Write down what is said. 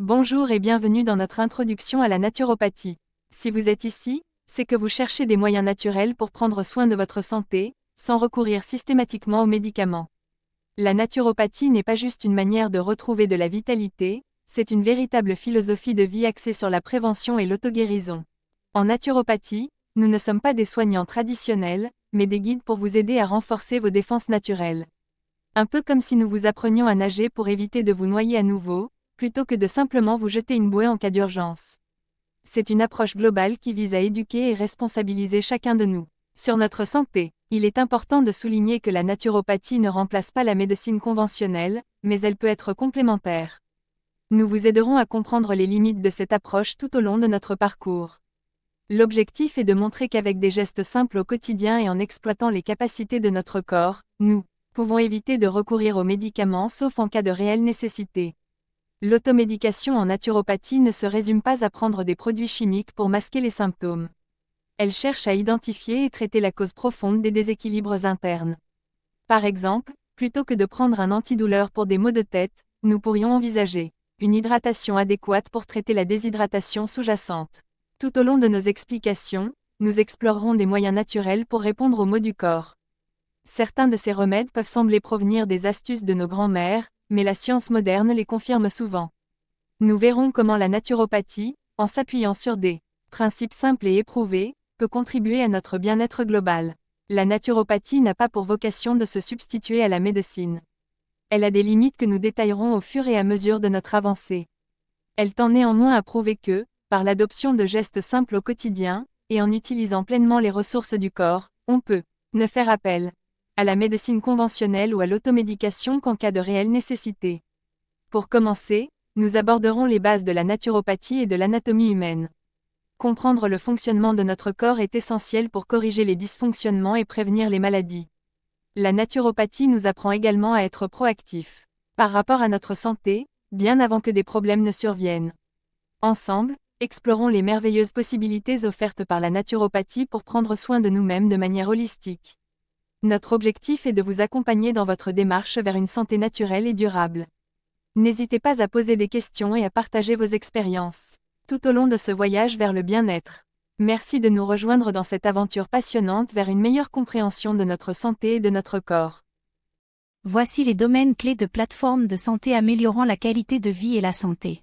Bonjour et bienvenue dans notre introduction à la naturopathie. Si vous êtes ici, c'est que vous cherchez des moyens naturels pour prendre soin de votre santé, sans recourir systématiquement aux médicaments. La naturopathie n'est pas juste une manière de retrouver de la vitalité, c'est une véritable philosophie de vie axée sur la prévention et l'auto-guérison. En naturopathie, nous ne sommes pas des soignants traditionnels, mais des guides pour vous aider à renforcer vos défenses naturelles. Un peu comme si nous vous apprenions à nager pour éviter de vous noyer à nouveau, plutôt que de simplement vous jeter une bouée en cas d'urgence. C'est une approche globale qui vise à éduquer et responsabiliser chacun de nous. Sur notre santé, il est important de souligner que la naturopathie ne remplace pas la médecine conventionnelle, mais elle peut être complémentaire. Nous vous aiderons à comprendre les limites de cette approche tout au long de notre parcours. L'objectif est de montrer qu'avec des gestes simples au quotidien et en exploitant les capacités de notre corps, nous pouvons éviter de recourir aux médicaments sauf en cas de réelle nécessité. L'automédication en naturopathie ne se résume pas à prendre des produits chimiques pour masquer les symptômes. Elle cherche à identifier et traiter la cause profonde des déséquilibres internes. Par exemple, plutôt que de prendre un antidouleur pour des maux de tête, nous pourrions envisager une hydratation adéquate pour traiter la déshydratation sous-jacente. Tout au long de nos explications, nous explorerons des moyens naturels pour répondre aux maux du corps. Certains de ces remèdes peuvent sembler provenir des astuces de nos grands-mères, mais la science moderne les confirme souvent. Nous verrons comment la naturopathie, en s'appuyant sur des principes simples et éprouvés, peut contribuer à notre bien-être global. La naturopathie n'a pas pour vocation de se substituer à la médecine. Elle a des limites que nous détaillerons au fur et à mesure de notre avancée. Elle tend néanmoins à prouver que, par l'adoption de gestes simples au quotidien, et en utilisant pleinement les ressources du corps, on peut ne faire appel à la médecine conventionnelle ou à l'automédication qu'en cas de réelle nécessité. Pour commencer, nous aborderons les bases de la naturopathie et de l'anatomie humaine. Comprendre le fonctionnement de notre corps est essentiel pour corriger les dysfonctionnements et prévenir les maladies. La naturopathie nous apprend également à être proactifs par rapport à notre santé, bien avant que des problèmes ne surviennent. Ensemble, explorons les merveilleuses possibilités offertes par la naturopathie pour prendre soin de nous-mêmes de manière holistique. Notre objectif est de vous accompagner dans votre démarche vers une santé naturelle et durable. N'hésitez pas à poser des questions et à partager vos expériences tout au long de ce voyage vers le bien-être. Merci de nous rejoindre dans cette aventure passionnante vers une meilleure compréhension de notre santé et de notre corps. Voici les domaines clés de plateformes de santé améliorant la qualité de vie et la santé.